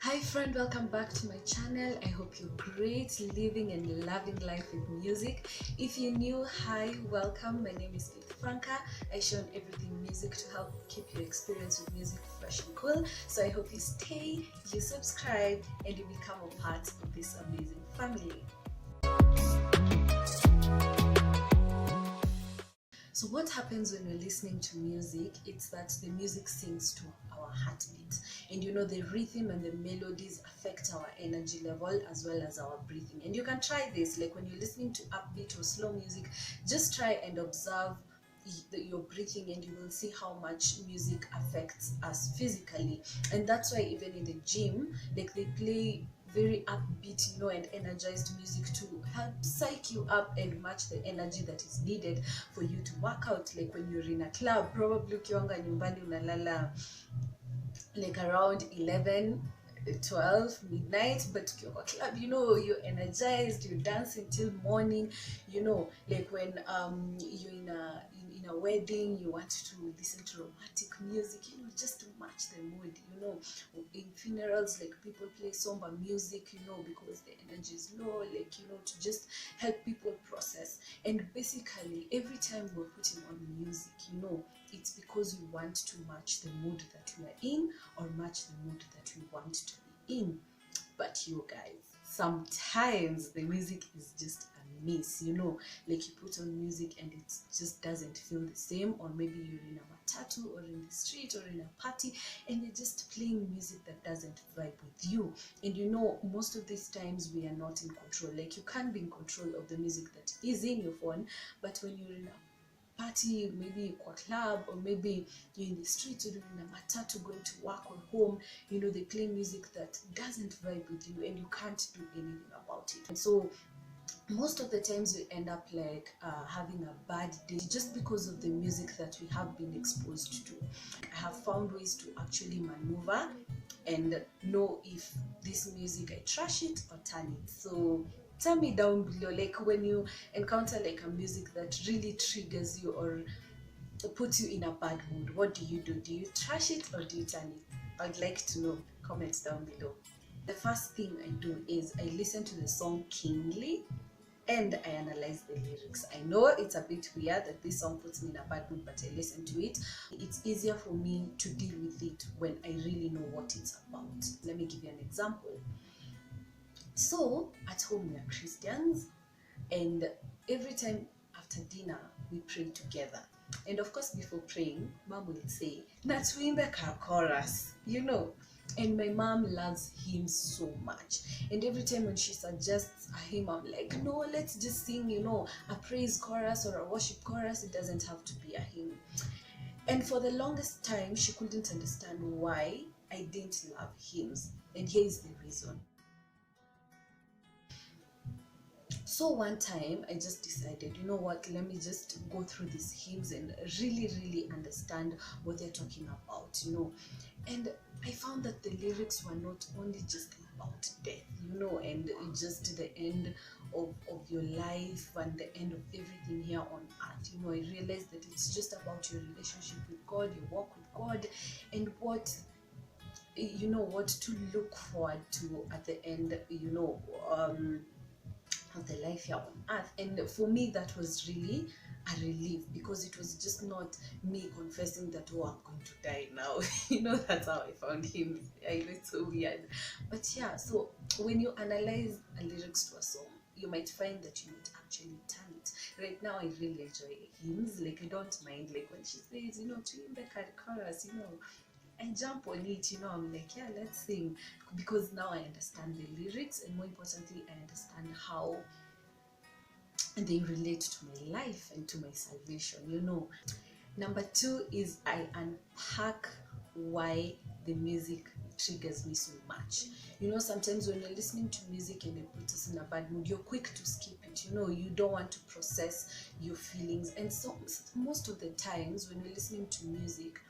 Hi friend, welcome back to my channel. I hope you're great, living and loving life with music. If you're new, hi, welcome. My name is Franca. I show on everything music to help keep your experience with music fresh and cool. So I hope you stay, you subscribe, and you become a part of this amazing family. So what happens when we're listening to music, it's that the music sings to our heartbeat. And you know, the rhythm and the melodies affect our energy level as well as our breathing. And you can try this, like when you're listening to upbeat or slow music, just try and observe your breathing, and you will see how much music affects us physically. And that's why even in the gym, like they play very upbeat, and energized music to help psych you up and match the energy that is needed for you to work out. Like when you're in a club, probably ukiwanga nyumbani unalala like around 11, 12 midnight, but ukiwa kwa club, you're energized, you dance until morning. Like when you're in a wedding, you want to listen to romantic music, just to match the mood. In funerals, like people play somber music, because the energy is low, like, to just help people process. And basically every time we're putting on music, it's because we want to match the mood that we are in, or match the mood that we want to be in. But you guys, sometimes the music is just a miss, like you put on music and it just doesn't feel the same, or maybe you're in a matatu or in the street or in a party and you're just playing music that doesn't vibe with you. And most of these times we are not in control. Like you can't be in control of the music that is in your phone, but when you're in a party, maybe a club, or maybe you're in the streets or you're in a matatu going to work or home, they play music that doesn't vibe with you and you can't do anything about it. And so most of the times we end up like having a bad day just because of the music that we have been exposed to. I have found ways to actually maneuver and know if this music I trash it or turn it. So tell me down below, like when you encounter like a music that really triggers you or puts you in a bad mood, what do you do? Do you trash it or do you turn it? I'd like to know. Comments down below. The first thing I do is I listen to the song keenly and I analyze the lyrics. I know it's a bit weird that this song puts me in a bad mood, but I listen to it. It's easier for me to deal with it when I really know what it's about. Let me give you an example. So at home we are Christians, and every time after dinner we pray together. And of course before praying, mom will say, "Na tuimbe ka chorus," And my mom loves hymns so much. And every time when she suggests a hymn, I'm like, no, let's just sing, a praise chorus or a worship chorus. It doesn't have to be a hymn. And for the longest time, she couldn't understand why I didn't love hymns. And here is the reason. So one time I just decided, you know what, let me just go through these hymns and really understand what they're talking about, And I found that the lyrics were not only just about death, and just the end of your life and the end of everything here on earth. I realized that it's just about your relationship with God, your walk with God, and what to look forward to at the end, of the life here on earth. And for me that was really a relief, because it was just not me confessing that, oh, I'm going to die now. That's how I found him. I know it's so weird, but yeah. So when you analyze a lyrics to a song, you might find that you might actually turn it. Right now I really enjoy hymns. Like I don't mind, like when she says, to him the chorus, I jump on it, I'm like, yeah, let's sing, because now I understand the lyrics, and more importantly, I understand how they relate to my life and to my salvation, Number 2 is I unpack why the music triggers me so much. Sometimes when you're listening to music and it puts us in a bad mood, you're quick to skip it. You don't want to process your feelings. And so most of the times when you're listening to music,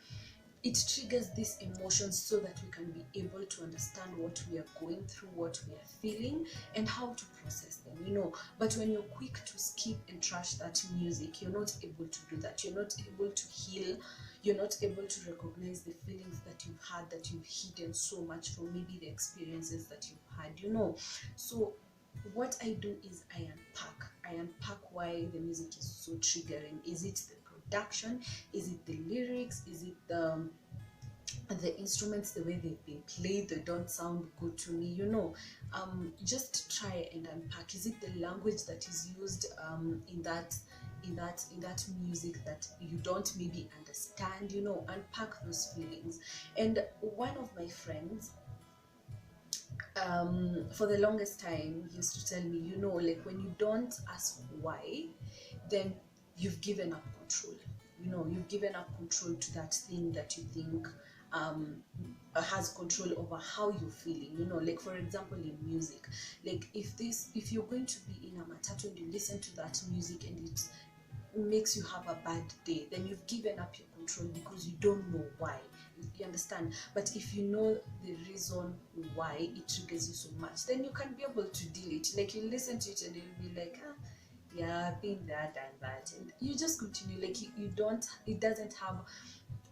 it triggers these emotions so that we can be able to understand what we are going through, what we are feeling, and how to process them, you know. But when you're quick to skip and trash that music, you're not able to do that. You're not able to heal. You're not able to recognize the feelings that you've had, that you've hidden so much from maybe the experiences that you've had, you know. So what I do is I unpack why the music is so triggering. Is it the production? Is it the lyrics? Is it the instruments, the way they've been played? They don't sound good to me, you know. Just try and unpack. Is it the language that is used in that music that you don't maybe understand, you know? Unpack those feelings. And one of my friends, for the longest time, he used to tell me, you know, like, when you don't ask why, then you've given up control. You know, you've given up control to that thing that you think has control over how you're feeling, you know. Like, for example, in music, like, if you're going to be in a matatu and you listen to that music and it makes you have a bad day, then you've given up your control because you don't know why. You understand? But if you know the reason why it triggers you so much, then you can be able to deal it. Like, you listen to it and you'll be like, yeah, I've been that and that, and you just continue. Like, you don't, it doesn't have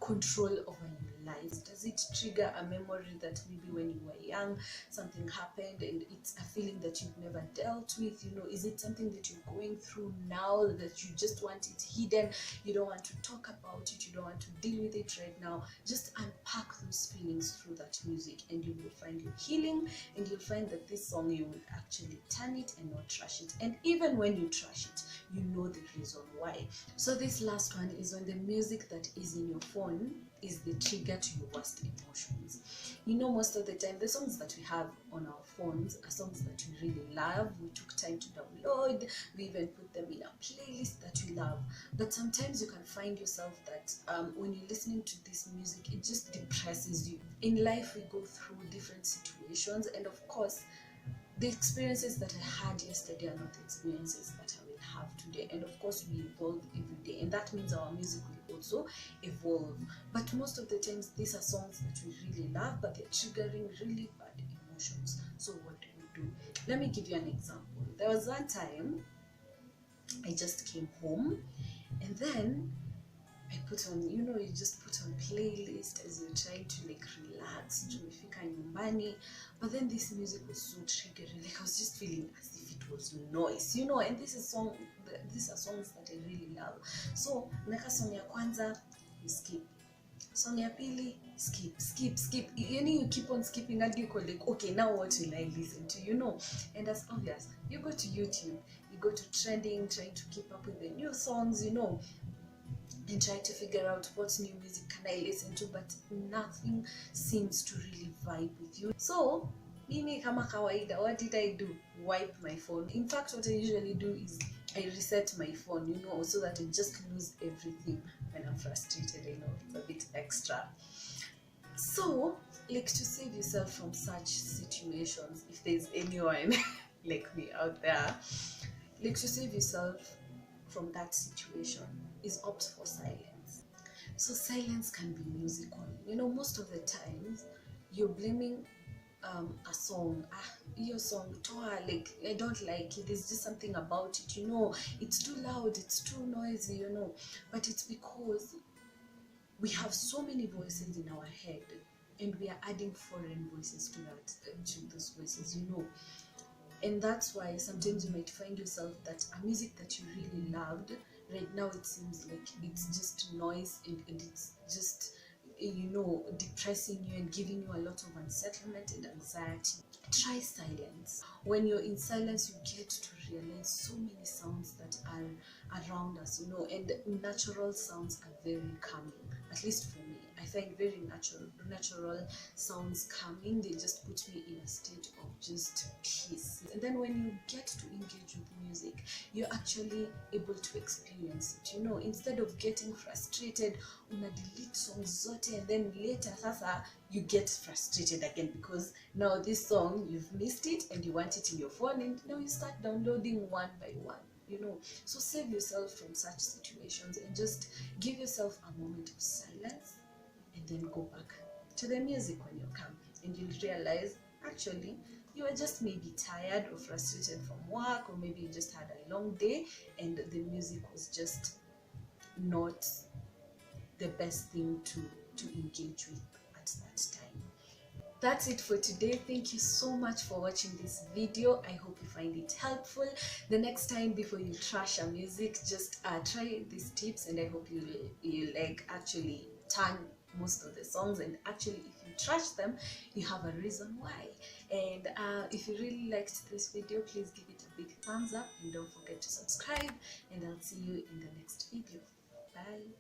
control over your life. Does it trigger a memory that maybe when you were young something happened and it's a feeling that you've never dealt with, you know? Is it something that you're going through now that you just want it hidden? You don't want to talk about it, you don't want to deal with it right now. Just unpack those feelings through that music and you will find your healing, and you'll find that this song, you will actually turn it and not trash it. And even when you trash it, you know the reason why. So this last one is when the music that is in your phone is the trigger to your worst emotions. You know, most of the time the songs that we have on our phones are songs that we really love. We took time to download, we even put them in a playlist that we love. But sometimes you can find yourself that when you're listening to this music, it just depresses you. In life, we go through different situations, and of course the experiences that I had yesterday are not the experiences that I will have today. And of course, we evolve every day, and that means our music will also evolve. But most of the times, these are songs that we really love, but they're triggering really bad emotions. So what do we do? Let me give you an example. There was one time I just came home, and then I put on, you know, you just put on playlist as you're trying to like relax, tumefika nyumbani. But then this music was so triggering, like I was just feeling as if it was noise, you know. And these are songs that I really love. So naka song ya kwanza, you skip. Song ya pili, skip. You keep on skipping and you go like, okay, now what will I listen to, you know? And as obvious, you go to YouTube, you go to trending, trying to keep up with the new songs, you know, and try to figure out what new music can I listen to, but nothing seems to really vibe with you. So mimi kama kawaida, what did I do? Wipe my phone. In fact, what I usually do is I reset my phone, you know, so that I just lose everything when I'm frustrated. I know it's a bit extra. So, like, to save yourself from such situations, if there's anyone like me out there, like, to save yourself from that situation is opt for silence. So silence can be musical. You know, most of the times you're blaming a song. Your song, toa, like, I don't like it. There's just something about it, you know. It's too loud, it's too noisy, you know. But it's because we have so many voices in our head, and we are adding foreign voices to those voices, you know. And that's why sometimes you might find yourself that a music that you really loved, right now it seems like it's just noise, and it's just, you know, depressing you and giving you a lot of unsettlement and anxiety. Try silence. When you're in silence, you get to realize so many sounds that are around us, you know, and natural sounds are very calming. At least for me, I find very natural sounds calming. They just put me in a state of just peace. And then when you get to engage with music, you're actually able to experience it, you know. Instead of getting frustrated, una delete songs zote, and then later sasa you get frustrated again because now this song, you've missed it and you want it in your phone, and now you start downloading one by one, you know. So save yourself from such situations and just give yourself a moment of silence and and then go back to the music when you come, and you'll realize actually you were just maybe tired or frustrated from work, or maybe you just had a long day and the music was just not the best thing to engage with at that time. That's it for today. Thank you so much for watching this video. I hope you find it helpful. The next time before you trash a music, just try these tips, and I hope you like actually turn most of the songs, and actually if you trash them, you have a reason why. And if you really liked this video, please give it a big thumbs up, and don't forget to subscribe, and I'll see you in the next video. Bye.